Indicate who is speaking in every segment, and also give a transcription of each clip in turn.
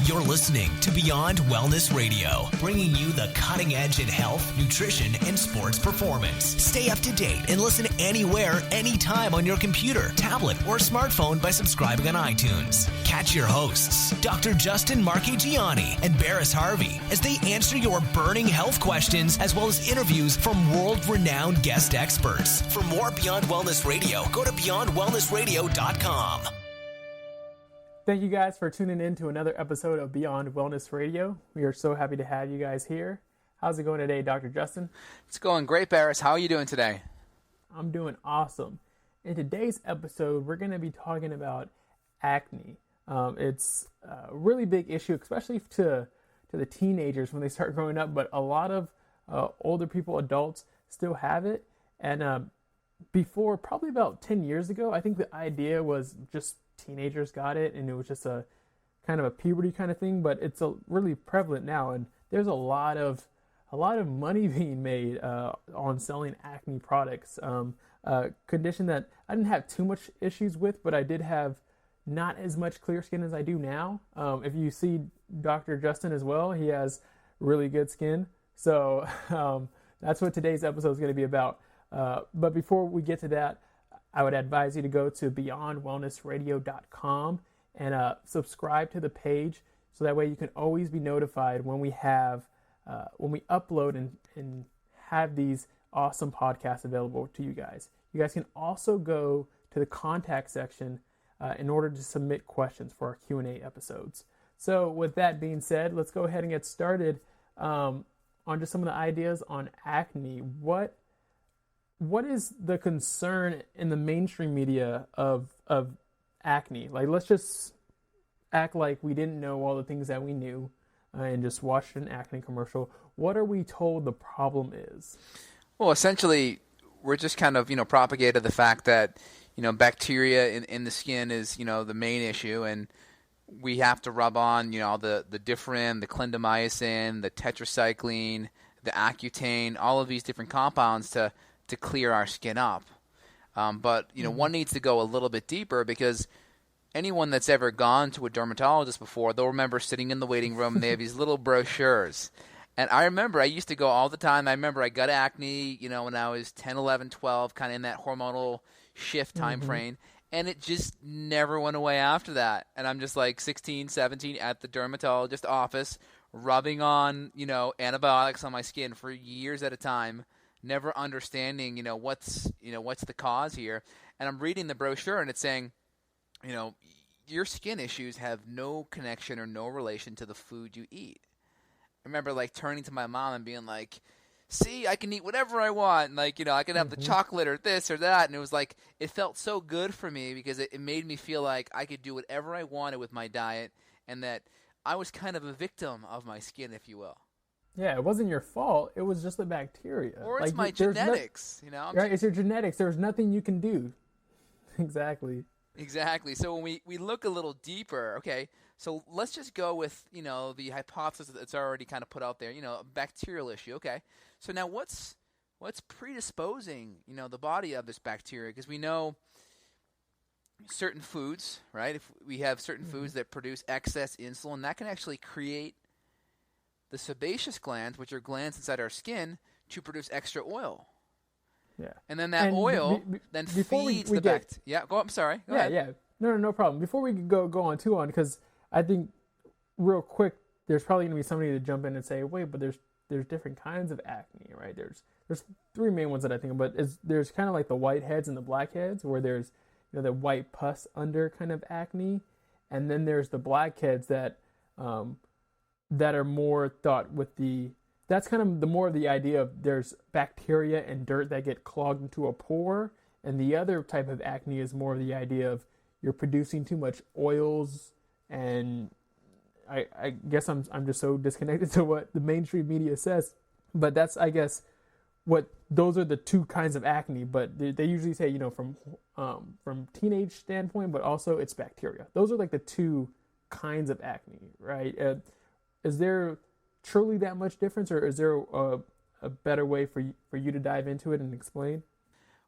Speaker 1: You're listening to Beyond Wellness Radio, bringing you the cutting edge in health, nutrition, and sports performance. Stay up to date and listen anywhere, anytime on your computer, tablet, or smartphone by subscribing on iTunes. Catch your hosts, Dr. Justin Marchegiani and Barris Harvey, as they answer your burning health questions as well as interviews from world-renowned guest experts. For more Beyond Wellness Radio, go to beyondwellnessradio.com.
Speaker 2: Thank you guys for tuning in to another episode of Beyond Wellness Radio. We are so happy to have you guys here. How's it going today, Dr. Justin?
Speaker 3: It's going great, Barris. How are you doing today?
Speaker 2: I'm doing awesome. In today's episode, we're going to be talking about acne. It's a really big issue, especially to the teenagers when they start growing up, but a lot of older people, adults, still have it. And before, probably about 10 years ago, I think the idea was just teenagers got it and it was just a kind of a puberty kind of thing, but it's really prevalent now, and there's a lot of money being made on selling acne products. A condition that I didn't have too much issues with, but I did have not as much clear skin as I do now. If you see Dr. Justin as well, he has really good skin. So that's what today's episode is going to be about. But before we get to that, I would advise you to go to beyondwellnessradio.com and subscribe to the page, so that way you can always be notified when we upload and have these awesome podcasts available to you guys. You guys can also go to the contact section in order to submit questions for our Q&A episodes. So with that being said, let's go ahead and get started on just some of the ideas on acne. What is the concern in the mainstream media of acne? Like, let's just act like we didn't know all the things that we knew and just watched an acne commercial. What are we told the problem is?
Speaker 3: Well, essentially, we're just kind of, propagated the fact that, bacteria in the skin is, the main issue, and we have to rub on, all the differin, the clindamycin, the tetracycline, the Accutane, all of these different compounds to clear our skin up. But one needs to go a little bit deeper, because anyone that's ever gone to a dermatologist before, they'll remember sitting in the waiting room and they have these little brochures. And I remember I used to go all the time. I remember I got acne, when I was 10, 11, 12, kind of in that hormonal shift time frame. And it just never went away after that. And I'm just like 16, 17 at the dermatologist office, rubbing on, antibiotics on my skin for years at a time, never understanding, what's the cause here. And I'm reading the brochure and it's saying, your skin issues have no connection or no relation to the food you eat. I remember turning to my mom and being like, see, I can eat whatever I want. And, I can have the chocolate or this or that. And it was it felt so good for me, because it made me feel like I could do whatever I wanted with my diet, and that I was kind of a victim of my skin, if you will.
Speaker 2: Yeah, it wasn't your fault. It was just the bacteria.
Speaker 3: Or it's my genetics,
Speaker 2: Right, it's your genetics. There's nothing you can do. Exactly.
Speaker 3: So when we look a little deeper, okay, so let's just go with, the hypothesis that's already kind of put out there, a bacterial issue, okay. So now what's predisposing, the body of this bacteria? Because we know certain foods, right? If we have certain foods that produce excess insulin, that can actually create the sebaceous glands, which are glands inside our skin, to produce extra oil. Yeah. And then that oil then feeds the bacteria. Yeah, I'm sorry. Go ahead.
Speaker 2: Yeah. No problem. Before we go on, because I think real quick, there's probably going to be somebody to jump in and say, wait, but there's different kinds of acne, right? There's three main ones that I think of, but there's kind of like the whiteheads and the blackheads, where there's the white pus under kind of acne, and then there's the blackheads that are more thought with that's kind of the more of the idea of there's bacteria and dirt that get clogged into a pore, and the other type of acne is more of the idea of you're producing too much oils, and I guess I'm just so disconnected to what the mainstream media says, but that's, I guess, those are the two kinds of acne, but they usually say, from teenage standpoint, but also it's bacteria. Those are the two kinds of acne, right? Is there truly that much difference, or is there a better way for you to dive into it and explain?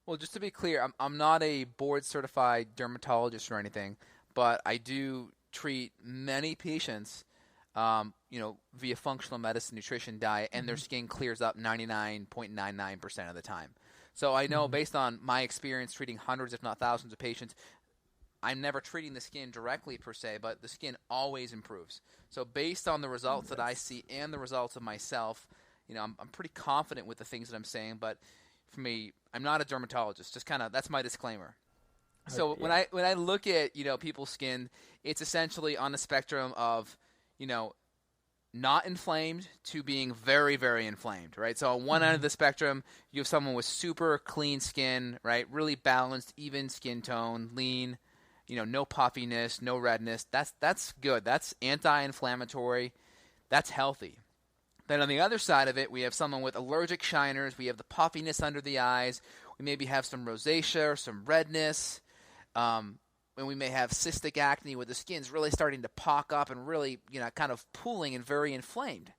Speaker 3: Well, just to be clear, I'm not a board-certified dermatologist or anything, but I do treat many patients via functional medicine, nutrition, diet, and their skin clears up 99.99% of the time. So I know based on my experience treating hundreds, if not thousands of patients, I'm never treating the skin directly per se, but the skin always improves. So based on the results that I see and the results of myself, I'm pretty confident with the things that I'm saying. But for me, I'm not a dermatologist. Just kind of that's my disclaimer. So when I look at people's skin, it's essentially on the spectrum of not inflamed to being very, very inflamed, right? So on one end of the spectrum, you have someone with super clean skin, right? Really balanced, even skin tone, lean, no puffiness, no redness. That's good. That's anti-inflammatory. That's healthy. Then on the other side of it, we have someone with allergic shiners. We have the puffiness under the eyes. We maybe have some rosacea or some redness. And we may have cystic acne where the skin's really starting to pock up and really, kind of pooling and very inflamed,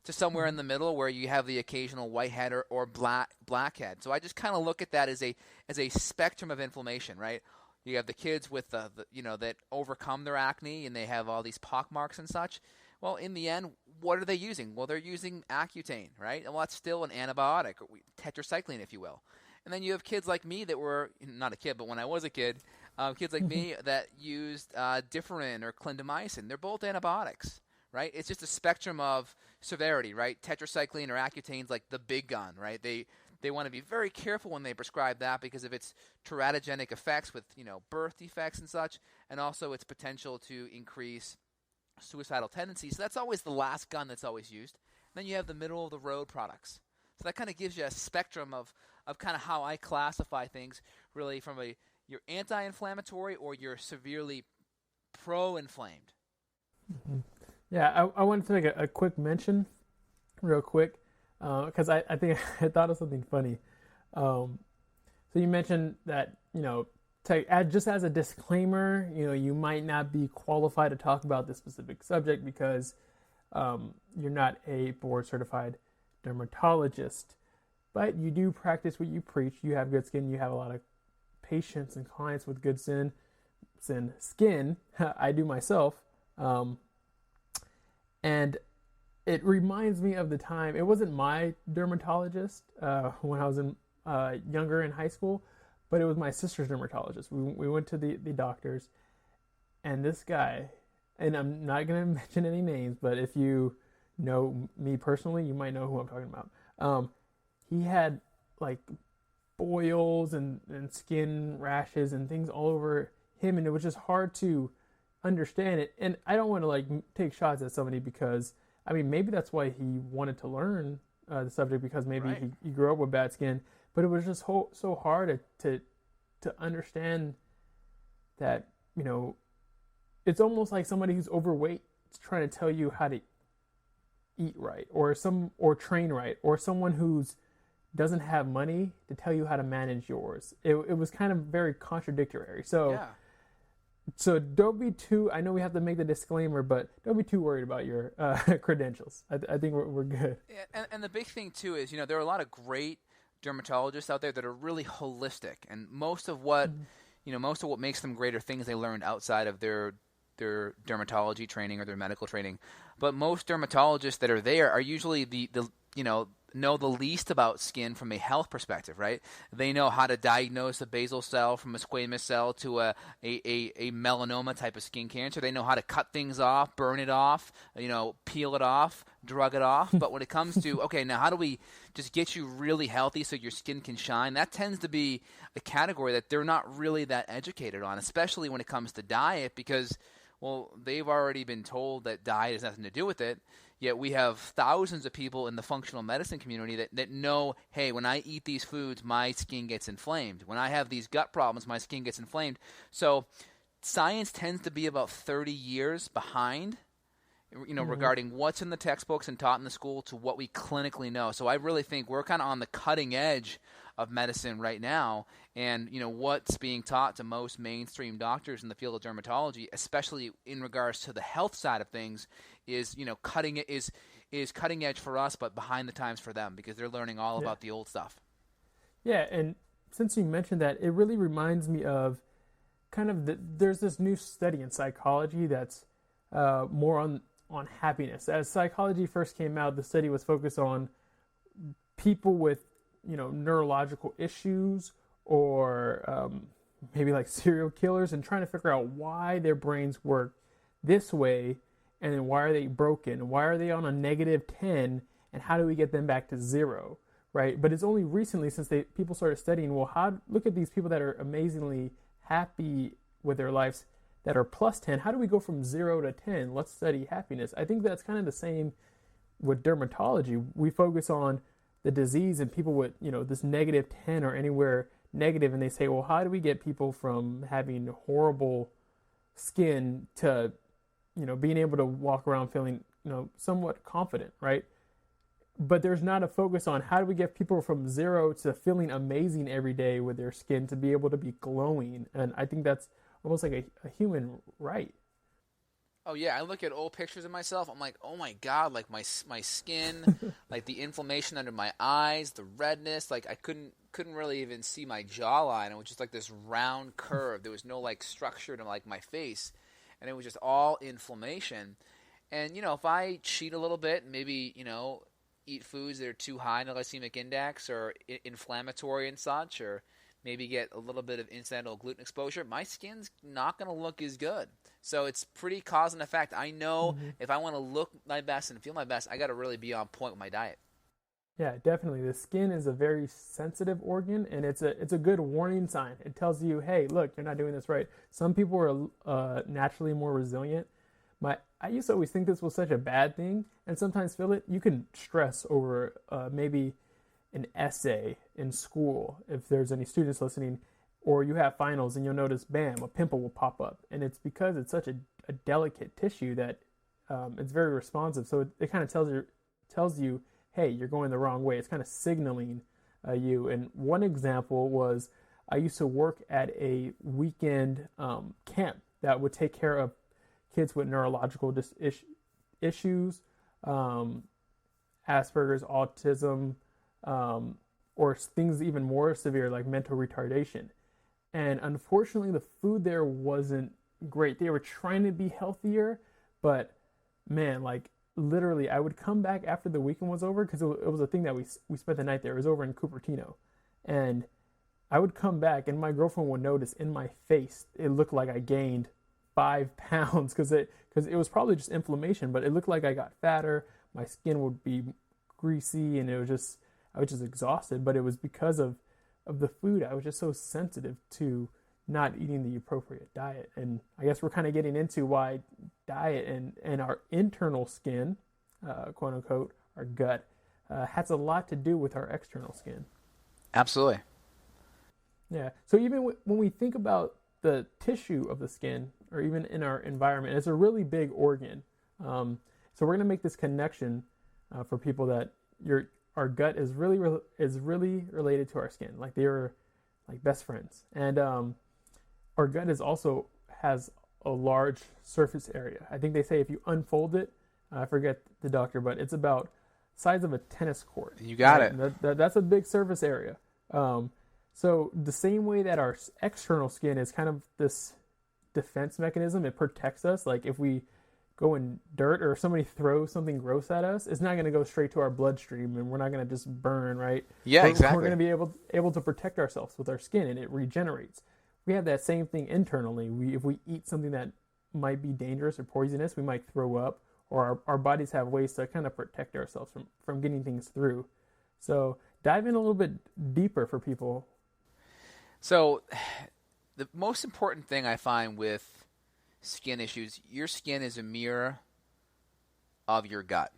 Speaker 3: to somewhere in the middle where you have the occasional whitehead or blackhead. So I just kind of look at that as a spectrum of inflammation, right? You have the kids with the that overcome their acne and they have all these pock marks and such. Well, in the end, what are they using? Well, they're using Accutane, right? Well, that's still an antibiotic, or tetracycline, if you will. And then you have kids like me that were not a kid, but when I was a kid, kids like me that used Differin or clindamycin. They're both antibiotics, right? It's just a spectrum of severity, right? Tetracycline or Accutane's like the big gun, right? They want to be very careful when they prescribe that because of its teratogenic effects with birth defects and such, and also its potential to increase suicidal tendencies. So that's always the last gun that's always used. And then you have the middle of the road products. So that kind of gives you a spectrum of kind of how I classify things, really from you're anti-inflammatory or you're severely pro-inflamed.
Speaker 2: Yeah, I wanted to make a quick mention, real quick, because I think I thought of something funny. So you mentioned that, to add just as a disclaimer, you might not be qualified to talk about this specific subject because you're not a board-certified dermatologist, but you do practice what you preach. You have good skin. You have a lot of patients and clients with good skin. I do myself. And it reminds me of the time, it wasn't my dermatologist when I was younger in high school, but it was my sister's dermatologist. We went to the doctors, and this guy, and I'm not going to mention any names, but if you know me personally, you might know who I'm talking about. He had like boils and skin rashes and things all over him, and it was just hard to understand it. And I don't want to take shots at somebody because maybe that's why he wanted to learn the subject, because maybe he grew up with bad skin, but it was just so hard to understand that it's almost like somebody who's overweight is trying to tell you how to eat right, or train right, or someone who's doesn't have money to tell you how to manage yours. It was kind of very contradictory. So yeah. So don't be too, I know we have to make the disclaimer, but don't be too worried about your credentials. I think we're good.
Speaker 3: And the big thing too is, there are a lot of great dermatologists out there that are really holistic, and most of what makes them great are things they learned outside of their dermatology training or their medical training. But most dermatologists that are there are usually know the least about skin from a health perspective, right? They know how to diagnose a basal cell from a squamous cell to a melanoma type of skin cancer. They know how to cut things off, burn it off, peel it off, drug it off. But when it comes to, okay, now how do we just get you really healthy so your skin can shine? That tends to be a category that they're not really that educated on, especially when it comes to diet, because, well, they've already been told that diet has nothing to do with it. Yet we have thousands of people in the functional medicine community that know, hey, when I eat these foods, my skin gets inflamed. When I have these gut problems, my skin gets inflamed. So science tends to be about 30 years behind, regarding what's in the textbooks and taught in the school to what we clinically know. So I really think we're kind of on the cutting edge of medicine right now, and what's being taught to most mainstream doctors in the field of dermatology, especially in regards to the health side of things, is cutting edge for us, but behind the times for them, because they're learning all about the old stuff.
Speaker 2: Yeah, and since you mentioned that, it really reminds me of kind of there's this new study in psychology that's more on on happiness. As psychology first came out, the study was focused on people with, neurological issues or maybe like serial killers, and trying to figure out why their brains work this way, and then why are they broken? Why are they on a -10, and how do we get them back to 0, right? But it's only recently since people started studying, well, look at these people that are amazingly happy with their lives that are +10. How do we go from 0 to 10? Let's study happiness. I think that's kind of the same with dermatology. We focus on the disease and people with, this -10 or anywhere negative, and they say, well, how do we get people from having horrible skin to, being able to walk around feeling, somewhat confident, right? But there's not a focus on how do we get people from 0 to feeling amazing every day with their skin to be able to be glowing. And I think that's almost like a human right.
Speaker 3: Oh yeah, I look at old pictures of myself. I'm like, oh my god, like my skin, like the inflammation under my eyes, the redness. Like I couldn't really even see my jawline. It was just like this round curve. There was no like structure to like my face, and it was just all inflammation. And if I cheat a little bit, maybe eat foods that are too high in the glycemic index or inflammatory and such, or maybe get a little bit of incidental gluten exposure, my skin's not going to look as good. So it's pretty cause and effect. I know if I want to look my best and feel my best, I got to really be on point with my diet.
Speaker 2: Yeah, definitely. The skin is a very sensitive organ, and it's a good warning sign. It tells you, hey, look, you're not doing this right. Some people are naturally more resilient. I used to always think this was such a bad thing, and sometimes feel it. You can stress over maybe an essay in school, if there's any students listening, or you have finals and you'll notice, bam, a pimple will pop up. And it's because it's such a delicate tissue that it's very responsive. So it kind of tells you, hey, you're going the wrong way. It's kind of signaling you. And one example was I used to work at a weekend camp that would take care of kids with neurological issues, Asperger's, autism, or things even more severe like mental retardation. And unfortunately, the food there wasn't great. They were trying to be healthier, but man, like literally, I would come back after the weekend was over, because it was a thing that we spent the night there. It was over in Cupertino. And I would come back, and my girlfriend would notice in my face, it looked like I gained 5 pounds, because it was probably just inflammation, but it looked like I got fatter. My skin would be greasy, and I was just exhausted. But it was because of the food. I was just so sensitive to not eating the appropriate diet. And I guess we're kind of getting into why diet and our internal skin, quote unquote, our gut, has a lot to do with our external skin.
Speaker 3: Absolutely.
Speaker 2: Yeah. So even when we think about the tissue of the skin, or even in our environment, it's a really big organ. So we're going to make this connection for people that our gut is really related to our skin. Like they're like best friends. And our gut has a large surface area. I think they say if you unfold it, I forget the doctor, but it's about size of a tennis court.
Speaker 3: You got it.
Speaker 2: That's a big surface area. So the same way that our external skin is kind of this defense mechanism, it protects us. Like if we go in dirt, or if somebody throws something gross at us, it's not going to go straight to our bloodstream, and we're not going to just burn, right?
Speaker 3: Yeah, exactly.
Speaker 2: We're going to be able to protect ourselves with our skin, and it regenerates. We have that same thing internally. If we eat something that might be dangerous or poisonous, we might throw up, or our bodies have ways to kind of protect ourselves from getting things through. So dive in a little bit deeper for people.
Speaker 3: So the most important thing I find with skin issues, your skin is a mirror of your gut,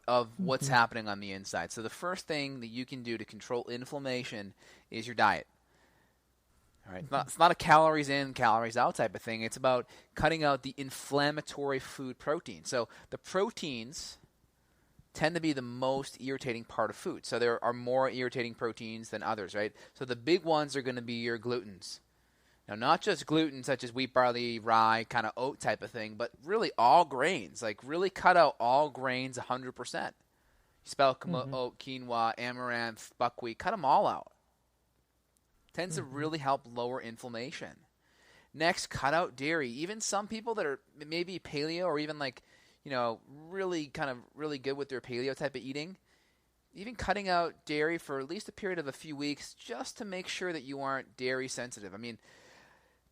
Speaker 3: of what's happening on the inside. So the first thing that you can do to control inflammation is your diet. All right? It's not a calories in, calories out type of thing. It's about cutting out the inflammatory food protein. So the proteins tend to be the most irritating part of food. So there are more irritating proteins than others, right? So the big ones are going to be your glutens. Now, not just gluten such as wheat, barley, rye, kind of oat type of thing, but really all grains. Like really cut out all grains 100%. Spelt oat, quinoa, amaranth, buckwheat, cut them all out. Tends to really help lower inflammation. Next, cut out dairy. Even some people that are maybe paleo, or even like, really good with their paleo type of eating. Even cutting out dairy for at least a period of a few weeks just to make sure that you aren't dairy sensitive. I mean,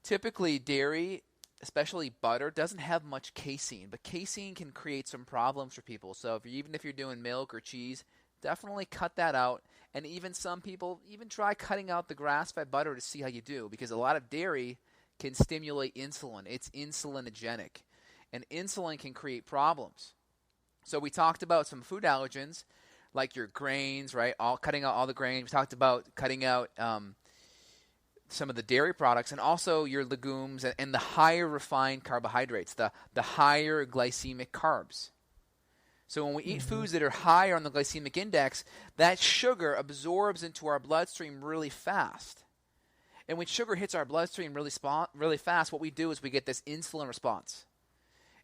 Speaker 3: typically dairy, especially butter, doesn't have much casein, but casein can create some problems for people. So even if you're doing milk or cheese, definitely cut that out. And even some people even try cutting out the grass-fed butter to see how you do, because a lot of dairy can stimulate insulin. It's insulinogenic, and insulin can create problems. So we talked about some food allergens, like your grains, right? Cutting out all the grains. We talked about cutting out some of the dairy products, and also your legumes and the higher refined carbohydrates, the higher glycemic carbs. So when we eat foods that are higher on the glycemic index, that sugar absorbs into our bloodstream really fast. And when sugar hits our bloodstream really fast, what we do is we get this insulin response.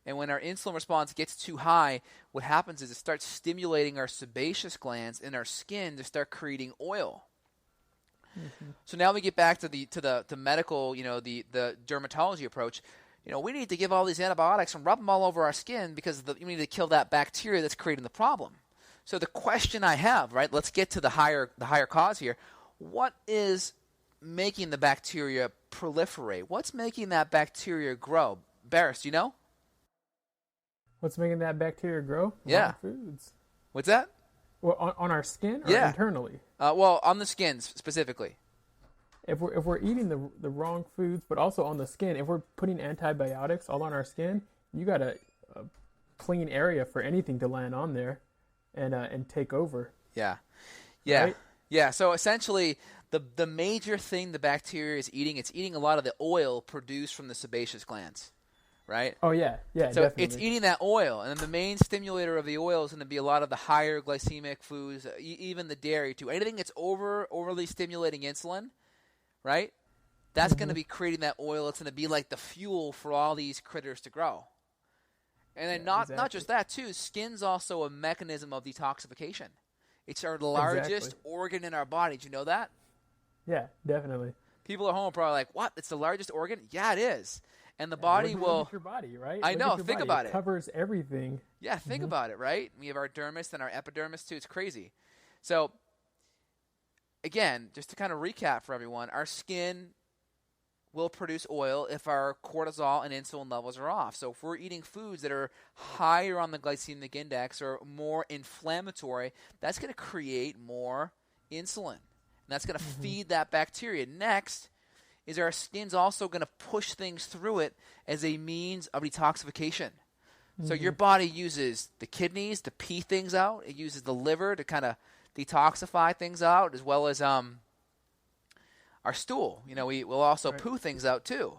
Speaker 3: And when our insulin response gets too high, what happens is it starts stimulating our sebaceous glands in our skin to start creating oil. So now we get back to the medical, the dermatology approach. We need to give all these antibiotics and rub them all over our skin because we need to kill that bacteria that's creating the problem. So the question I have, right? Let's get to the higher cause here. What is making the bacteria proliferate? What's making that bacteria grow? Barris, do you know?
Speaker 2: What's making that bacteria grow?
Speaker 3: Yeah.
Speaker 2: Foods.
Speaker 3: What's that?
Speaker 2: Well, on our skin or internally?
Speaker 3: Well, on the skin specifically.
Speaker 2: If we're eating the wrong foods, but also on the skin, if we're putting antibiotics all on our skin, you got a clean area for anything to land on there and take over.
Speaker 3: Yeah.
Speaker 2: Right?
Speaker 3: Yeah. So essentially, the major thing the bacteria is eating, it's eating a lot of the oil produced from the sebaceous glands. Right?
Speaker 2: Oh, yeah. Yeah,
Speaker 3: so
Speaker 2: definitely.
Speaker 3: It's eating that oil, and then the main stimulator of the oil is going to be a lot of the higher glycemic foods, even the dairy too. Anything that's overly stimulating insulin, right? That's going to be creating that oil. It's going to be like the fuel for all these critters to grow. And then not just that too, skin's also a mechanism of detoxification. It's our largest organ in our body. Do you know that?
Speaker 2: Yeah, definitely.
Speaker 3: People at home are probably like, what? It's the largest organ? Yeah, it is. And the body will...
Speaker 2: Look at your body, right?
Speaker 3: I know, think about it.
Speaker 2: It covers everything.
Speaker 3: Yeah, think about it, right? We have our dermis and our epidermis too. It's crazy. So, again, just to kind of recap for everyone, our skin will produce oil if our cortisol and insulin levels are off. So if we're eating foods that are higher on the glycemic index or more inflammatory, that's going to create more insulin. And that's going to feed that bacteria. Next is our skin's also going to push things through it as a means of detoxification. So your body uses the kidneys to pee things out. It uses the liver to kind of detoxify things out, as well as our stool. We will also poo things out too.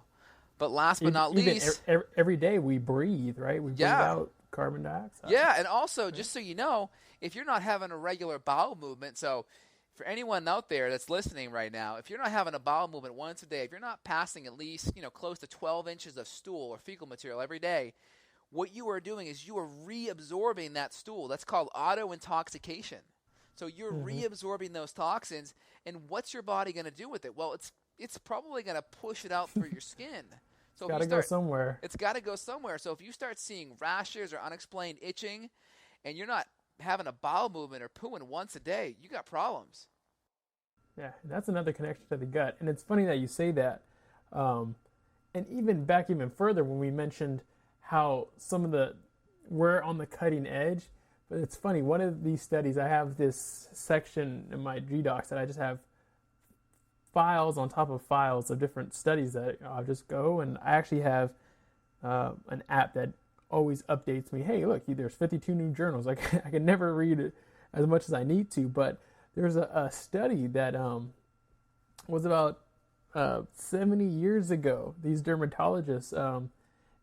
Speaker 3: But last but not least...
Speaker 2: every day we breathe, right? We breathe out carbon dioxide.
Speaker 3: Yeah, and also, just so you know, if you're not having a regular bowel movement, so... For anyone out there that's listening right now, if you're not having a bowel movement once a day, if you're not passing at least, close to 12 inches of stool or fecal material every day, what you are doing is you are reabsorbing that stool. That's called auto-intoxication. So you're reabsorbing those toxins, and what's your body going to do with it? Well, it's probably going to push it out through your skin. So
Speaker 2: it's got to go somewhere.
Speaker 3: It's got to go somewhere. So if you start seeing rashes or unexplained itching, and you're not having a bowel movement or pooing once a day, you got problems.
Speaker 2: Yeah, that's another connection to the gut. And it's funny that you say that. And even further when we mentioned how we're on the cutting edge. But it's funny, one of these studies, I have this section in my GDocs that I just have files on top of files of different studies that I'll just go, and I actually have an app that always updates me. Hey, look, there's 52 new journals. I can never read it as much as I need to, but there's a study that was about 70 years ago. These dermatologists,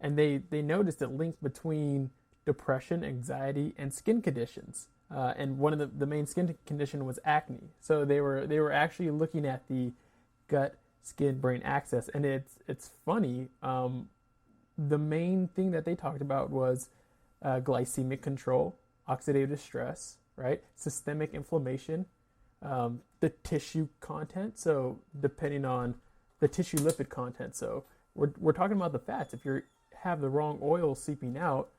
Speaker 2: and they noticed a link between depression, anxiety, and skin conditions. And one of the main skin condition was acne. So they were actually looking at the gut, skin, brain axis, and it's funny. The main thing that they talked about was glycemic control, oxidative stress, right? Systemic inflammation, the tissue content. So depending on the tissue lipid content. So we're talking about the fats. If you have the wrong oil seeping out,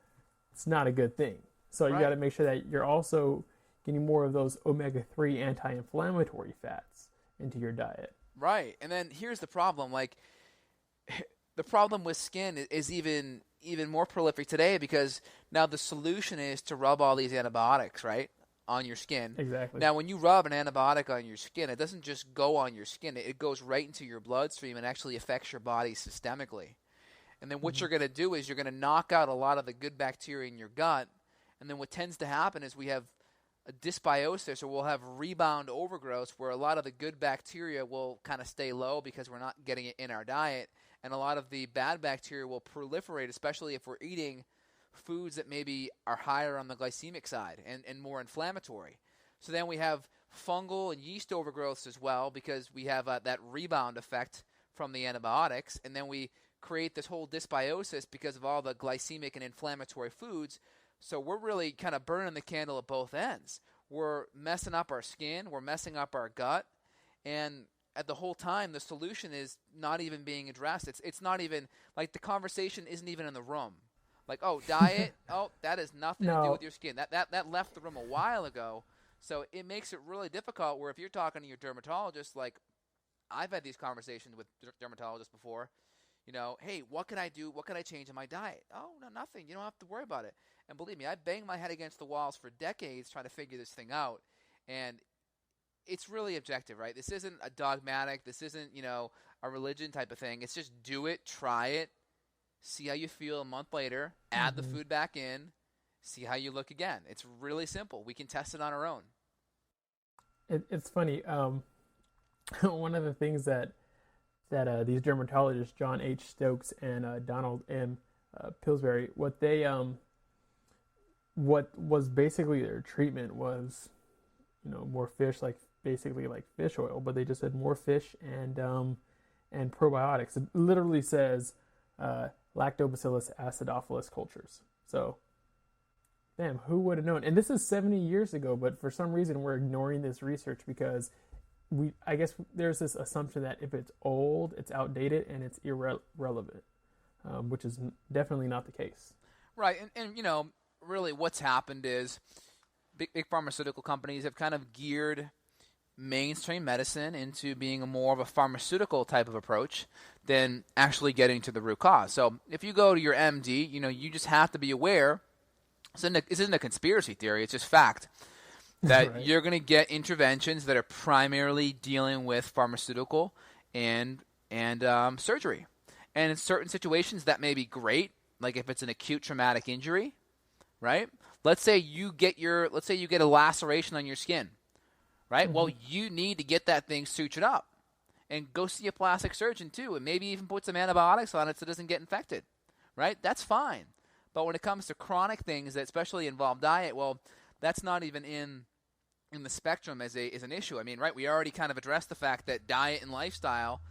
Speaker 2: it's not a good thing. So you got to make sure that you're also getting more of those omega-3 anti-inflammatory fats into your diet.
Speaker 3: Right. And then here's the problem. Like, the problem with skin is even more prolific today, because now the solution is to rub all these antibiotics, right, on your skin.
Speaker 2: Exactly.
Speaker 3: Now, when you rub an antibiotic on your skin, it doesn't just go on your skin. It goes right into your bloodstream and actually affects your body systemically. And then what you're going to do is you're going to knock out a lot of the good bacteria in your gut. And then what tends to happen is we have a dysbiosis, or we'll have rebound overgrowth, where a lot of the good bacteria will kind of stay low because we're not getting it in our diet. And a lot of the bad bacteria will proliferate, especially if we're eating foods that maybe are higher on the glycemic side and more inflammatory. So then we have fungal and yeast overgrowths as well, because we have that rebound effect from the antibiotics. And then we create this whole dysbiosis because of all the glycemic and inflammatory foods. So we're really kind of burning the candle at both ends. We're messing up our skin, we're messing up our gut, and at the whole time, the solution is not even being addressed. It's not even, like, the conversation isn't even in the room. Like, oh, diet, oh, that has nothing to do with your skin. That left the room a while ago. So it makes it really difficult, where if you're talking to your dermatologist, like I've had these conversations with dermatologists before, you know, hey, what can I do? What can I change in my diet? Oh, no, nothing. You don't have to worry about it. And believe me, I banged my head against the walls for decades trying to figure this thing out. And it's really objective, right? This isn't a dogmatic. This isn't, you know, a religion type of thing. It's just do it, try it, see how you feel a month later, add the food back in, see how you look again. It's really simple. We can test it on our own.
Speaker 2: It's funny. One of the things that these dermatologists, John H. Stokes and Donald M. Pillsbury, what was basically their treatment was, you know, more fish, basically like fish oil, but they just said more fish and probiotics. It literally says Lactobacillus acidophilus cultures. So, damn, who would have known? And this is 70 years ago, but for some reason we're ignoring this research because I guess there's this assumption that if it's old, it's outdated and it's irrelevant, which is definitely not the case.
Speaker 3: Right, and you know, really what's happened is big pharmaceutical companies have kind of geared mainstream medicine into being more of a pharmaceutical type of approach than actually getting to the root cause. So if you go to your MD, you know, you just have to be aware, this isn't a conspiracy theory, it's just fact, that right. You're going to get interventions that are primarily dealing with pharmaceutical and surgery. And in certain situations that may be great, like if it's an acute traumatic injury, right? Let's say you get a laceration on your skin, right? Mm-hmm. Well, you need to get that thing sutured up and go see a plastic surgeon too, and maybe even put some antibiotics on it so it doesn't get infected, right? That's fine. But when it comes to chronic things that especially involve diet, well, that's not even in the spectrum as an issue. I mean, right, we already kind of addressed the fact that diet and lifestyle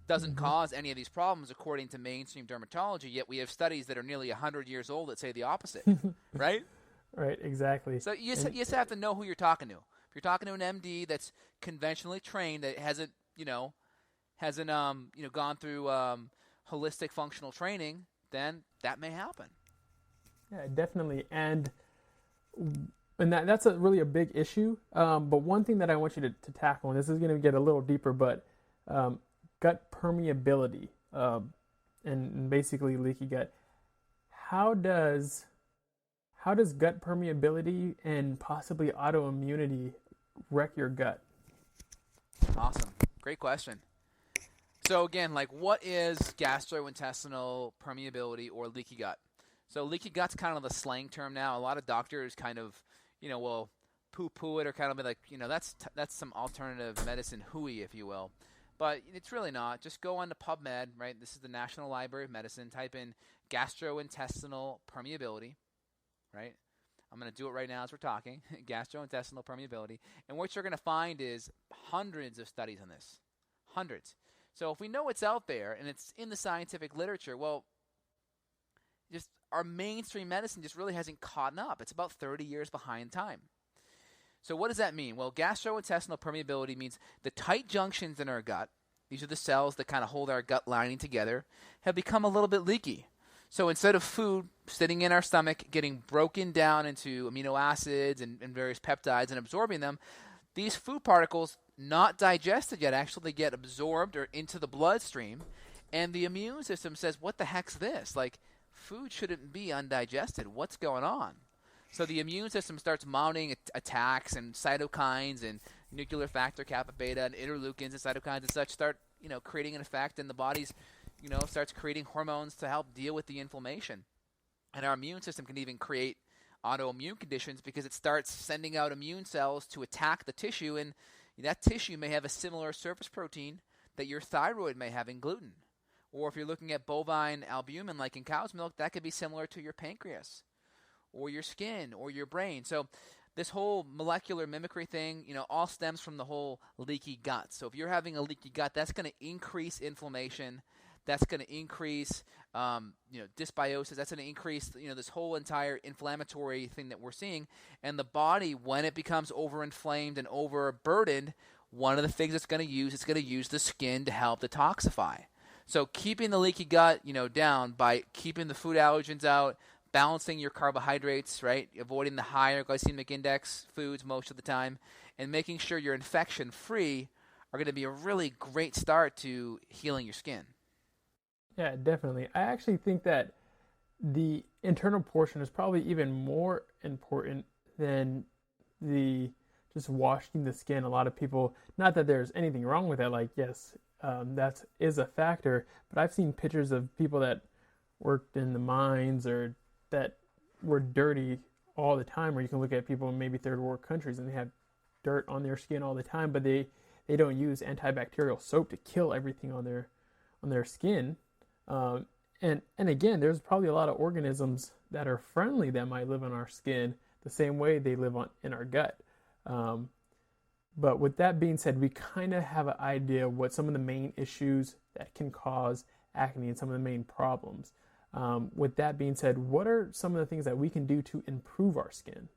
Speaker 3: doesn't cause any of these problems according to mainstream dermatology, yet we have studies that are nearly 100 years old that say the opposite, right?
Speaker 2: Right, exactly.
Speaker 3: So you just have to know who you're talking to. If you're talking to an MD that's conventionally trained, that hasn't gone through holistic functional training, then that may happen.
Speaker 2: Yeah, definitely. And that's really a big issue. But one thing that I want you to tackle, and this is going to get a little deeper, but gut permeability and basically leaky gut. How does gut permeability and possibly autoimmunity wreck your gut?
Speaker 3: Awesome. Great question. So again, like, what is gastrointestinal permeability or leaky gut? So leaky gut's kind of the slang term now. A lot of doctors kind of, will poo-poo it or kind of be like, that's some alternative medicine hooey, if you will. But it's really not. Just go on to PubMed, right? This is the National Library of Medicine. Type in gastrointestinal permeability, right? I'm going to do it right now as we're talking, gastrointestinal permeability. And what you're going to find is hundreds of studies on this, hundreds. So if we know it's out there and it's in the scientific literature, well, just our mainstream medicine just really hasn't caught up. It's about 30 years behind time. So what does that mean? Well, gastrointestinal permeability means the tight junctions in our gut, these are the cells that kind of hold our gut lining together, have become a little bit leaky. So instead of food sitting in our stomach, getting broken down into amino acids and various peptides and absorbing them, these food particles, not digested yet, actually get absorbed or into the bloodstream, and the immune system says, what the heck's this? Like, food shouldn't be undigested. What's going on? So the immune system starts mounting attacks, and cytokines and nuclear factor kappa beta and interleukins and cytokines and such start, creating an effect, and the body's, starts creating hormones to help deal with the inflammation. And our immune system can even create autoimmune conditions because it starts sending out immune cells to attack the tissue, and that tissue may have a similar surface protein that your thyroid may have in gluten. Or if you're looking at bovine albumin like in cow's milk, that could be similar to your pancreas or your skin or your brain. So this whole molecular mimicry thing, all stems from the whole leaky gut. So if you're having a leaky gut, that's going to increase inflammation. That's going to increase, dysbiosis. That's going to increase, this whole entire inflammatory thing that we're seeing. And the body, when it becomes overinflamed and overburdened, one of the things it's going to use the skin to help detoxify. So keeping the leaky gut, down by keeping the food allergens out, balancing your carbohydrates, right? Avoiding the higher glycemic index foods most of the time, and making sure you're infection-free are going to be a really great start to healing your skin.
Speaker 2: Yeah, definitely. I actually think that the internal portion is probably even more important than the just washing the skin. A lot of people, not that there's anything wrong with that, like, yes, that is a factor, but I've seen pictures of people that worked in the mines or that were dirty all the time, where you can look at people in maybe third world countries and they have dirt on their skin all the time, but they don't use antibacterial soap to kill everything on their skin. And again, there's probably a lot of organisms that are friendly that might live on our skin the same way they live in our gut. But with that being said, we kind of have an idea of what some of the main issues that can cause acne and some of the main problems. With that being said, what are some of the things that we can do to improve our skin?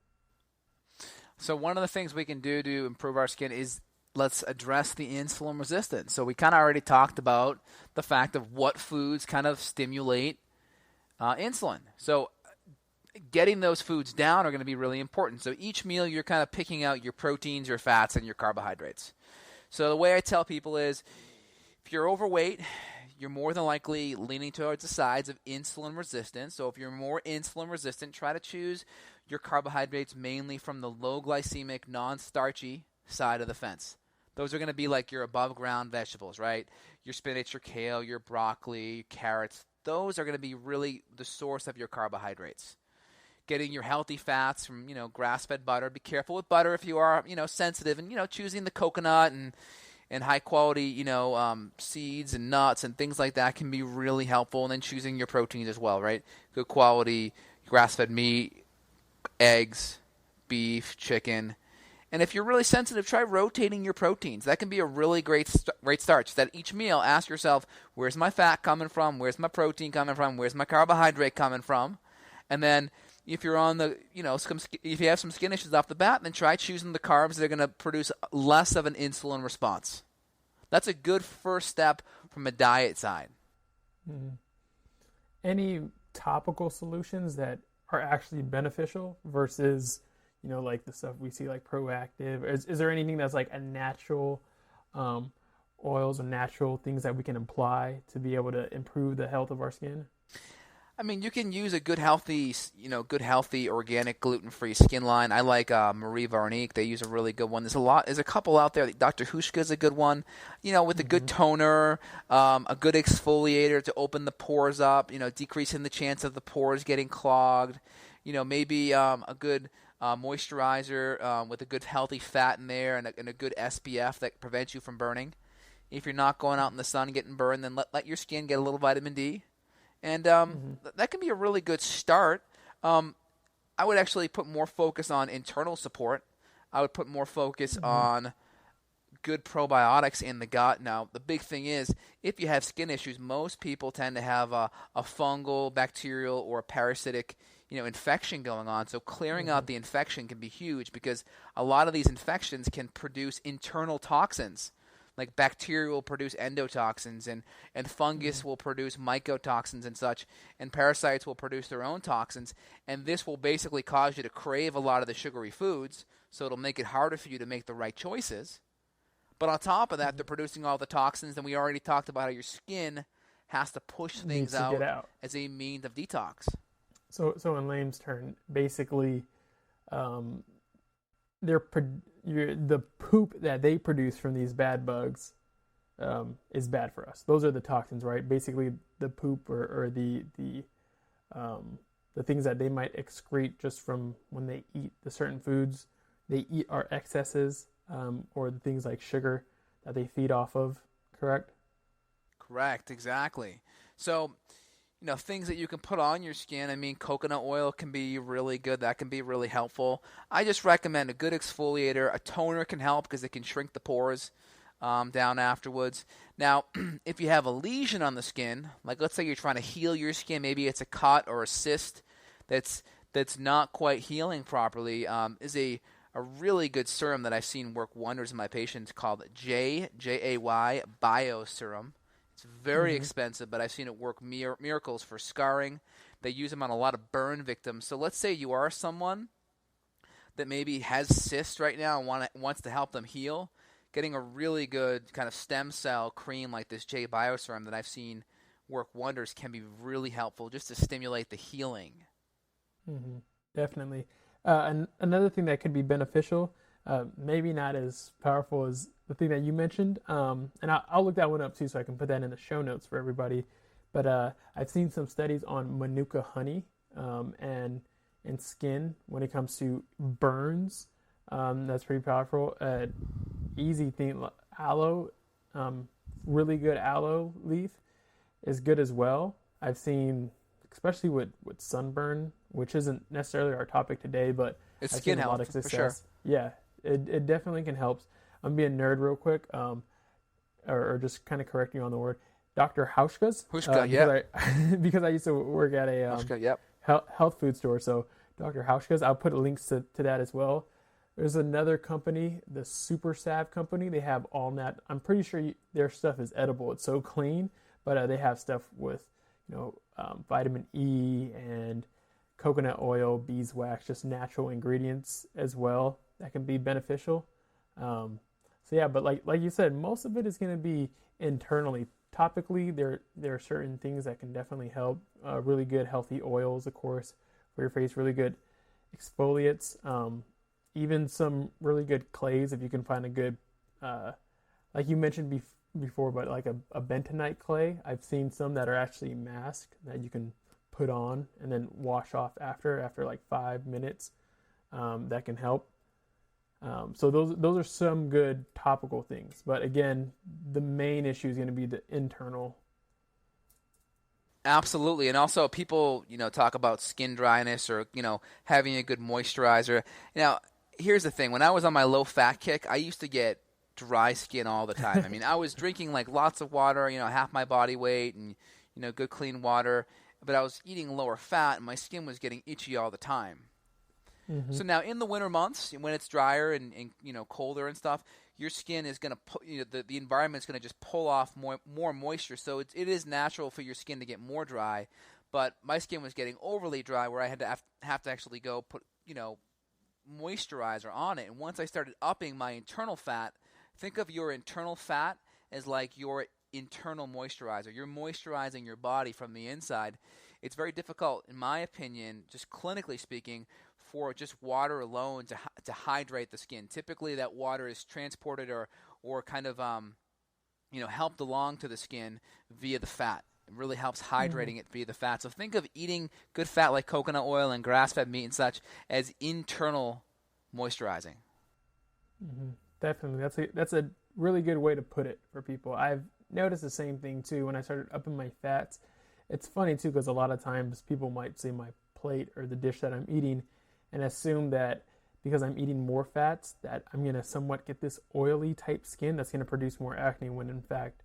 Speaker 3: So one of the things we can do to improve our skin is let's address the insulin resistance. So we kind of already talked about the fact of what foods kind of stimulate insulin. So getting those foods down are going to be really important. So each meal you're kind of picking out your proteins, your fats, and your carbohydrates. So the way I tell people is if you're overweight, you're more than likely leaning towards the sides of insulin resistance. So if you're more insulin resistant, try to choose your carbohydrates mainly from the low glycemic, non-starchy side of the fence. Those are going to be like your above ground vegetables, right? Your spinach, your kale, your broccoli, your carrots. Those are going to be really the source of your carbohydrates. Getting your healthy fats from, grass-fed butter. Be careful with butter if you are, sensitive, and, choosing the coconut and high quality, seeds and nuts and things like that can be really helpful. And then choosing your proteins as well, right? Good quality grass-fed meat, eggs, beef, chicken. And if you're really sensitive, try rotating your proteins. That can be a really great start. Just at each meal, ask yourself, where's my fat coming from? Where's my protein coming from? Where's my carbohydrate coming from? And then if you're on the, if you have some skin issues off the bat, then try choosing the carbs that are going to produce less of an insulin response. That's a good first step from a diet side.
Speaker 2: Mm-hmm. Any topical solutions that are actually beneficial versus, like the stuff we see like Proactive? Is there anything that's like a natural oils or natural things that we can apply to be able to improve the health of our skin?
Speaker 3: I mean, you can use a good healthy organic gluten-free skin line. I like Marie Varnick. They use a really good one. There's a couple out there. Dr. Hushka is a good one. With a good toner, a good exfoliator to open the pores up. Decreasing the chance of the pores getting clogged. Maybe a good moisturizer with a good healthy fat in there and a good SPF that prevents you from burning. If you're not going out in the sun and getting burned, then let your skin get a little vitamin D. And that can be a really good start. I would actually put more focus on internal support. I would put more focus on good probiotics in the gut. Now, the big thing is, if you have skin issues, most people tend to have a fungal, bacterial, or parasitic infection going on. So clearing out the infection can be huge because a lot of these infections can produce internal toxins Like bacteria will produce endotoxins, and fungus will produce mycotoxins and such, and parasites will produce their own toxins, and this will basically cause you to crave a lot of the sugary foods, so it'll make it harder for you to make the right choices. But on top of that, they're producing all the toxins, and we already talked about how your skin has to push things out as a means of detox.
Speaker 2: So in layman's term, basically, the poop that they produce from these bad bugs is bad for us. Those are the toxins, right? Basically, the poop or the things that they might excrete just from when they eat the certain foods they eat are excesses, or the things like sugar that they feed off of. Correct?
Speaker 3: Correct. Exactly. So, things that you can put on your skin. I mean, coconut oil can be really good. That can be really helpful. I just recommend a good exfoliator. A toner can help because it can shrink the pores down afterwards. Now, if you have a lesion on the skin, like let's say you're trying to heal your skin, maybe it's a cut or a cyst that's not quite healing properly, is a really good serum that I've seen work wonders in my patients called Jay Bio Serum. It's very expensive, but I've seen it work miracles for scarring. They use them on a lot of burn victims. So let's say you are someone that maybe has cysts right now and wants to help them heal. Getting a really good kind of stem cell cream like this Jay Bio Serum that I've seen work wonders can be really helpful just to stimulate the healing.
Speaker 2: Mm-hmm. Definitely. And another thing that could be beneficial, maybe not as powerful as the thing that you mentioned, and I'll look that one up too so I can put that in the show notes for everybody. But I've seen some studies on Manuka honey and skin when it comes to burns. That's pretty powerful. Easy thing, aloe, really good aloe leaf is good as well. I've seen, especially with sunburn, which isn't necessarily our topic today, but
Speaker 3: it's
Speaker 2: I've
Speaker 3: skin
Speaker 2: seen a lot
Speaker 3: health
Speaker 2: of success.
Speaker 3: For sure.
Speaker 2: Yeah, it definitely can help. I'm being nerd real quick, or just kind of correcting you on the word. Dr. Hauschka's. Because I used to work at a health food store, so Dr. Hauschka's. I'll put links to that as well. There's another company, the Super Salve company. They have all that. I'm pretty sure their stuff is edible. It's so clean, but they have stuff with vitamin E and coconut oil, beeswax, just natural ingredients as well that can be beneficial. So yeah, but like you said, most of it is going to be internally. Topically, there are certain things that can definitely help. Really good healthy oils, of course, for your face. Really good exfoliates. Even some really good clays if you can find a good, like you mentioned before, but like a bentonite clay. I've seen some that are actually masked that you can put on and then wash off after like 5 minutes. That can help. So those are some good topical things. But again, the main issue is going to be the internal.
Speaker 3: Absolutely. And also people, talk about skin dryness or, having a good moisturizer. Now, here's the thing. When I was on my low-fat kick, I used to get dry skin all the time. I mean, I was drinking like lots of water, half my body weight and, good clean water. But I was eating lower fat and my skin was getting itchy all the time. Mm-hmm. So now in the winter months, when it's drier and colder and stuff, your skin is going to the environment is going to just pull off more moisture. So it is natural for your skin to get more dry. But my skin was getting overly dry where I had to have to actually go put moisturizer on it. And once I started upping my internal fat, think of your internal fat as like your internal moisturizer. You're moisturizing your body from the inside. It's very difficult, in my opinion, just clinically speaking, for just water alone to hydrate the skin. Typically, that water is transported or kind of helped along to the skin via the fat. It really helps hydrating it via the fat. So think of eating good fat like coconut oil and grass-fed meat and such as internal moisturizing.
Speaker 2: Mm-hmm. Definitely, that's a really good way to put it for people. I've noticed the same thing too when I started upping my fats. It's funny too because a lot of times people might see my plate or the dish that I'm eating and assume that because I'm eating more fats that I'm going to somewhat get this oily type skin that's going to produce more acne when in fact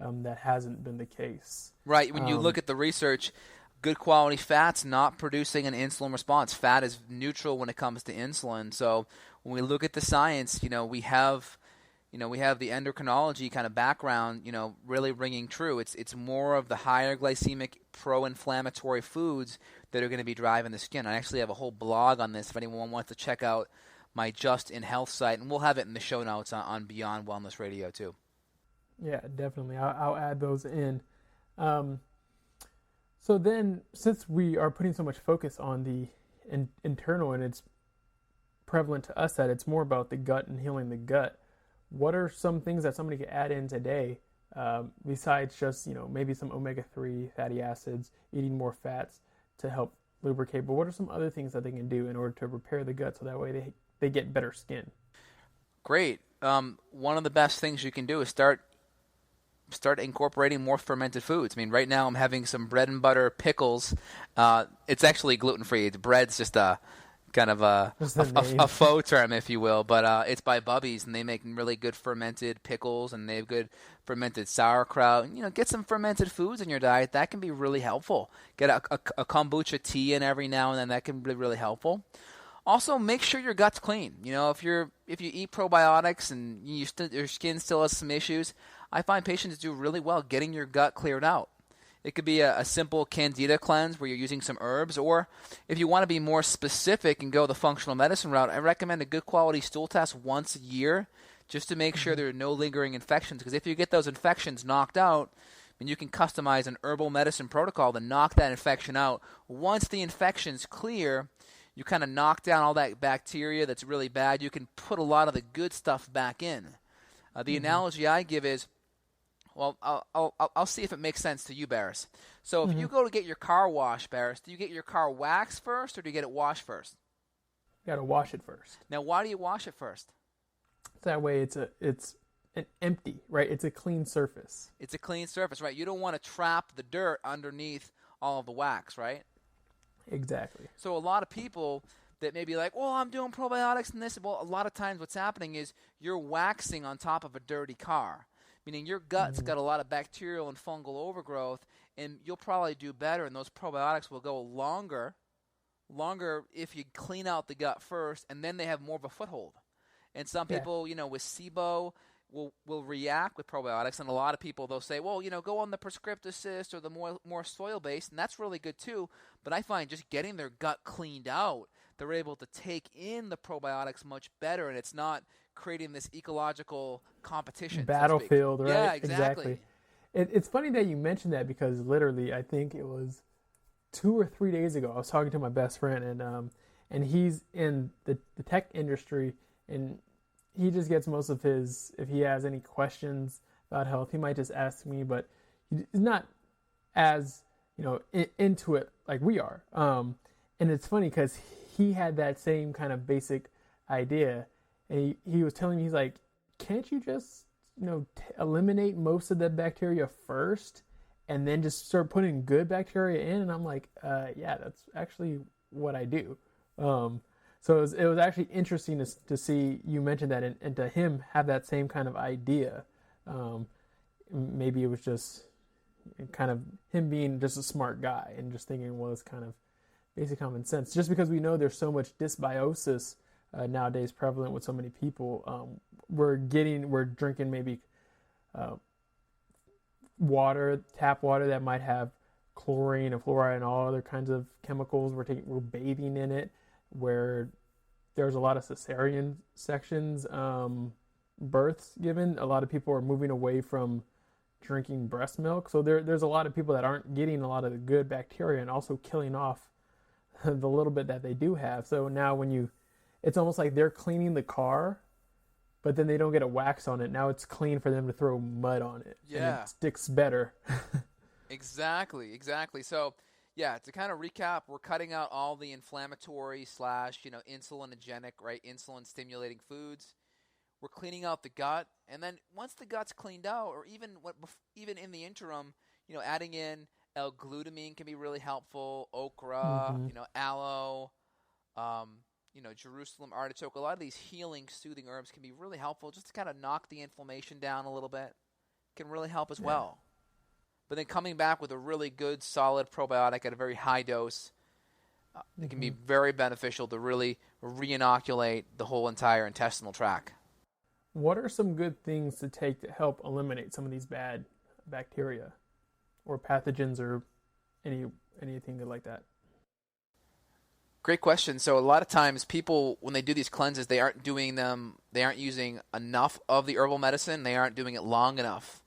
Speaker 2: that hasn't been the case.
Speaker 3: Right. When you look at the research, good quality fat's not producing an insulin response. Fat is neutral when it comes to insulin. So when we look at the science, we have we have the endocrinology kind of background, really ringing true. It's more of the higher glycemic pro-inflammatory foods that are going to be driving the skin. I actually have a whole blog on this if anyone wants to check out my Just in Health site, and we'll have it in the show notes on Beyond Wellness Radio too.
Speaker 2: Yeah, definitely. I'll add those in. So then, since we are putting so much focus on the internal, and it's prevalent to us that it's more about the gut and healing the gut, what are some things that somebody could add in today besides just, maybe some omega-3 fatty acids, eating more fats to help lubricate? But what are some other things that they can do in order to repair the gut so that way they get better skin? Great.
Speaker 3: One of the best things you can do is start incorporating more fermented foods. I mean, right now I'm having some bread and butter pickles. It's actually gluten-free. The bread's just a kind of a faux term, if you will, but it's by Bubby's, and they make really good fermented pickles, and they have good fermented sauerkraut. Get some fermented foods in your diet. That can be really helpful. Get a kombucha tea in every now and then. That can be really helpful. Also, make sure your gut's clean. If you eat probiotics and your skin still has some issues, I find patients do really well getting your gut cleared out. It could be a simple candida cleanse where you're using some herbs, or if you want to be more specific and go the functional medicine route, I recommend a good quality stool test once a year just to make sure there are no lingering infections, because if you get those infections knocked out, then you can customize an herbal medicine protocol to knock that infection out. Once the infection's clear, you kind of knock down all that bacteria that's really bad. You can put a lot of the good stuff back in. The analogy I give is, well, I'll see if it makes sense to you, Barris. So if you go to get your car washed, Barris, do you get your car waxed first or do you get it washed first?
Speaker 2: You got to wash it first.
Speaker 3: Now, why do you wash it first?
Speaker 2: That way it's an empty, right? It's a clean surface.
Speaker 3: It's a clean surface, right? You don't want to trap the dirt underneath all of the wax, right?
Speaker 2: Exactly.
Speaker 3: So a lot of people that may be like, well, I'm doing probiotics and this. Well, a lot of times what's happening is you're waxing on top of a dirty car. Meaning your gut's got a lot of bacterial and fungal overgrowth, and you'll probably do better, and those probiotics will go longer if you clean out the gut first, and then they have more of a foothold. And some people, with SIBO will react with probiotics, and a lot of people, they'll say, well, go on the prescriptive cyst or the more soil-based, and that's really good too. But I find just getting their gut cleaned out, they're able to take in the probiotics much better, and it's not creating this ecological competition
Speaker 2: battlefield, right?
Speaker 3: Yeah, exactly.
Speaker 2: It's funny that you mentioned that, because literally I think it was 2 or 3 days ago I was talking to my best friend, and he's in the tech industry, and he just gets most of his, if he has any questions about health, he might just ask me, but he's not as into it like we are, and it's funny because he had that same kind of basic idea. And he was telling me, he's like, can't you just, eliminate most of the bacteria first and then just start putting good bacteria in? And I'm like, yeah, that's actually what I do. So it was actually interesting to see you mention that and to him have that same kind of idea. Maybe it was just kind of him being just a smart guy and just thinking, well, it's kind of basic common sense. Just because we know there's so much dysbiosis nowadays prevalent with so many people, we're drinking maybe tap water that might have chlorine and fluoride and all other kinds of chemicals. We're bathing in it, where there's a lot of cesarean sections, births given. A lot of people are moving away from drinking breast milk, so there's a lot of people that aren't getting a lot of the good bacteria and also killing off the little bit that they do have. So now it's almost like they're cleaning the car, but then they don't get a wax on it. Now it's clean for them to throw mud on it.
Speaker 3: Yeah.
Speaker 2: And it sticks better.
Speaker 3: Exactly. So, yeah, to kind of recap, we're cutting out all the inflammatory / insulinogenic, right, insulin-stimulating foods. We're cleaning out the gut. And then once the gut's cleaned out, or even in the interim, adding in L-glutamine can be really helpful, okra, aloe, Jerusalem artichoke. A lot of these healing, soothing herbs can be really helpful just to kind of knock the inflammation down a little bit. Can really help as well. But then coming back with a really good, solid probiotic at a very high dose, it can be very beneficial to really re-inoculate the whole entire intestinal tract.
Speaker 2: what are some good things to take to help eliminate some of these bad bacteria or pathogens or anything like that?
Speaker 3: Great question. So a lot of times people, when they do these cleanses, they aren't using enough of the herbal medicine. They aren't doing it long enough.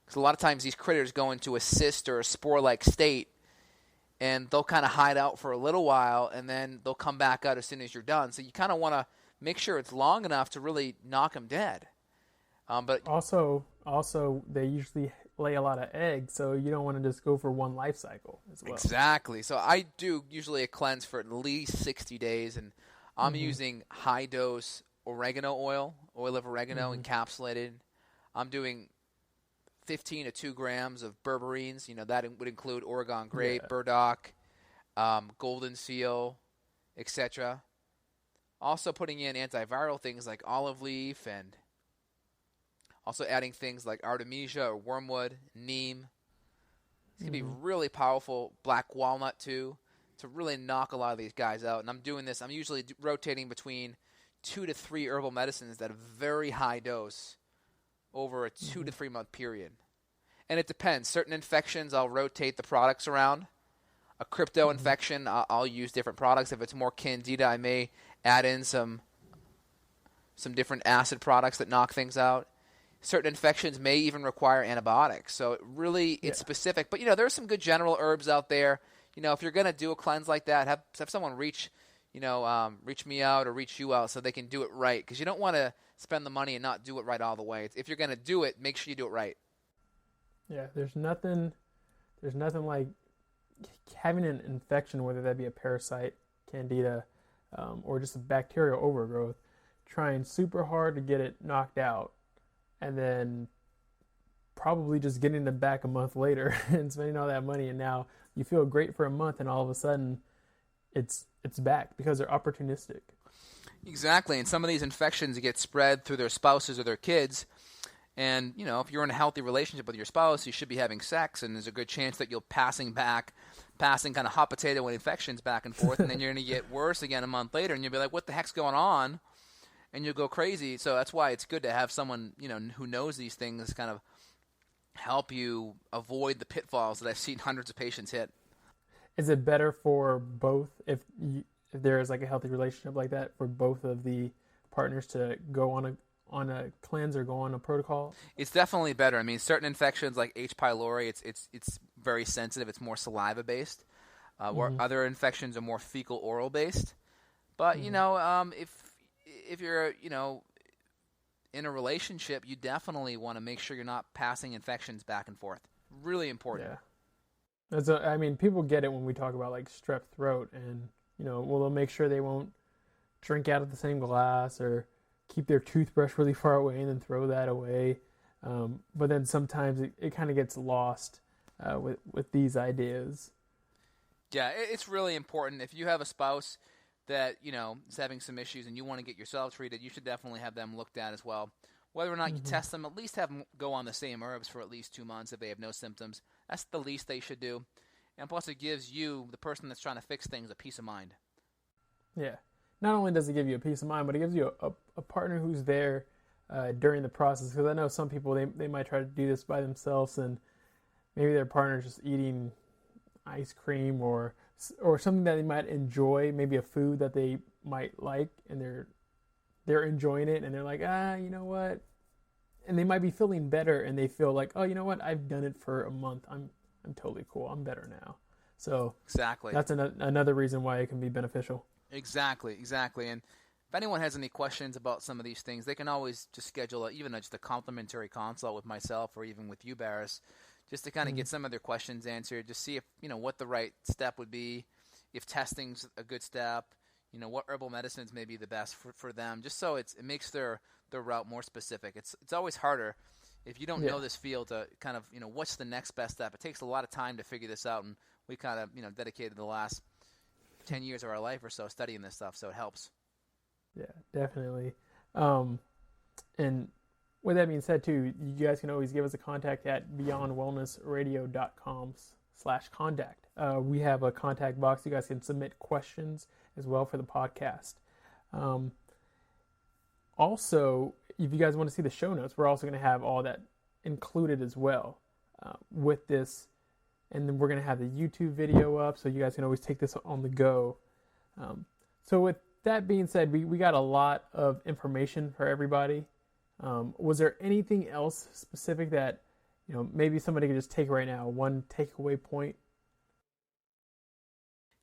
Speaker 3: Because a lot of times these critters go into a cyst or a spore-like state, and they'll kind of hide out for a little while, and then they'll come back out as soon as you're done. So you kind of want to make sure it's long enough to really knock them dead. But
Speaker 2: also, they usually lay a lot of eggs, so you don't want to just go for one life cycle as well.
Speaker 3: Exactly. So I do usually a cleanse for at least 60 days, and I'm using high-dose oil of oregano encapsulated. I'm doing 15 to 2 grams of berberines. That would include Oregon grape, burdock, golden seal, etc. Also putting in antiviral things like olive leaf, and also adding things like artemisia or wormwood, neem. It's going to be really powerful. Black walnut too, to really knock a lot of these guys out. And I'm doing this. I'm usually rotating between 2 to 3 herbal medicines at a very high dose over a 2 to 3 month period. And it depends. Certain infections, I'll rotate the products around. A crypto infection, I'll use different products. If it's more candida, I may add in some different acid products that knock things out. Certain infections may even require antibiotics. So it's specific. But, there's some good general herbs out there. If you're going to do a cleanse like that, have someone reach me out or reach you out so they can do it right. Because you don't want to spend the money and not do it right all the way. If you're going to do it, make sure you do it right.
Speaker 2: Yeah, there's nothing like having an infection, whether that be a parasite, candida, or just a bacterial overgrowth, trying super hard to get it knocked out, and then probably just getting it back a month later and spending all that money, and now you feel great for a month, and all of a sudden it's back because they're opportunistic.
Speaker 3: Exactly, and some of these infections get spread through their spouses or their kids. And, if you're in a healthy relationship with your spouse, you should be having sex, and there's a good chance that you'll passing kind of hot potato with infections back and forth, and then you're going to get worse again a month later, and you'll be like, what the heck's going on? And you'll go crazy. So that's why it's good to have someone, who knows these things kind of help you avoid the pitfalls that I've seen hundreds of patients hit.
Speaker 2: Is it better for both if there is like a healthy relationship like that for both of the partners to go on a cleanse or go on a protocol?
Speaker 3: It's definitely better. I mean, certain infections like H. pylori, it's very sensitive. It's more saliva based. Where other infections are more fecal oral based. But if you're in a relationship, you definitely want to make sure you're not passing infections back and forth. Really important.
Speaker 2: Yeah. People get it when we talk about like strep throat, and they'll make sure they won't drink out of the same glass or keep their toothbrush really far away and then throw that away. But then sometimes it kind of gets lost with these ideas.
Speaker 3: Yeah, it's really important. If you have a spouse that, is having some issues and you want to get yourself treated, you should definitely have them looked at as well. Whether or not you test them, at least have them go on the same herbs for at least 2 months if they have no symptoms. That's the least they should do. And plus it gives you, the person that's trying to fix things, a peace of mind.
Speaker 2: Yeah. Not only does it give you a peace of mind, but it gives you a partner who's there during the process. Because I know some people, they might try to do this by themselves, and maybe their partner's just eating ice cream or something that they might enjoy, maybe a food that they might like, and they're enjoying it, and they're like, you know what? And they might be feeling better, and they feel like, oh, you know what? I've done it for a month. I'm totally cool. I'm better now. So
Speaker 3: exactly,
Speaker 2: that's another reason why it can be beneficial.
Speaker 3: Exactly. And if anyone has any questions about some of these things, they can always just schedule just a complimentary consult with myself or even with you, Barris, just to kind of get some of their questions answered, just see if, what the right step would be, if testing's a good step, what herbal medicines may be the best for them, just so it makes their route more specific. It's always harder if you don't know this field to kind of, what's the next best step. It takes a lot of time to figure this out, and we kind of, dedicated the last 10 years of our life or so studying this stuff, so it helps.
Speaker 2: Yeah, definitely. And with that being said, too, you guys can always give us a contact at beyondwellnessradio.com/contact. We have a contact box. You guys can submit questions as well for the podcast. Also, if you guys want to see the show notes, we're also going to have all that included as well with this. And then we're going to have the YouTube video up, so you guys can always take this on the go. So with that being said, we got a lot of information for everybody. Was there anything else specific that, maybe somebody could just take right now, one takeaway point?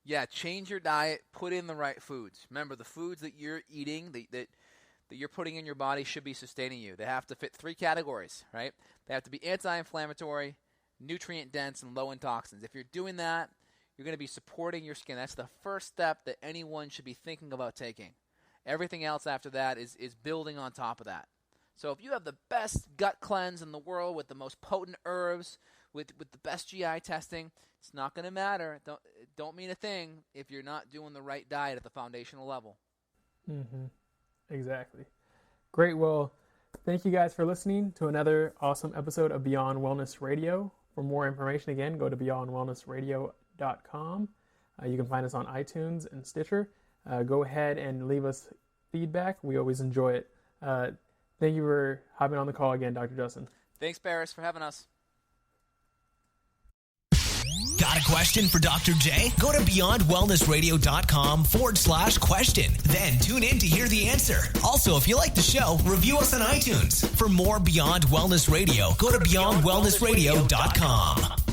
Speaker 3: Yeah, change your diet, put in the right foods. Remember, the foods that you're eating, that you're putting in your body should be sustaining you. They have to fit 3 categories, right? They have to be anti-inflammatory, nutrient-dense, and low in toxins. If you're doing that, you're going to be supporting your skin. That's the first step that anyone should be thinking about taking. Everything else after that is building on top of that. So if you have the best gut cleanse in the world with the most potent herbs, with the best GI testing, it's not going to matter. Don't mean a thing if you're not doing the right diet at the foundational level.
Speaker 2: Mm-hmm. Exactly. Great. Well, thank you guys for listening to another awesome episode of Beyond Wellness Radio. For more information, again, go to beyondwellnessradio.com. You can find us on iTunes and Stitcher. Go ahead and leave us feedback. We always enjoy it. Thank you for hopping on the call again, Dr. Justin.
Speaker 3: Thanks, Paris, for having us.
Speaker 1: Got a question for Dr. J? Go to beyondwellnessradio.com/question. Then tune in to hear the answer. Also, if you like the show, review us on iTunes. For more Beyond Wellness Radio, go to beyondwellnessradio.com.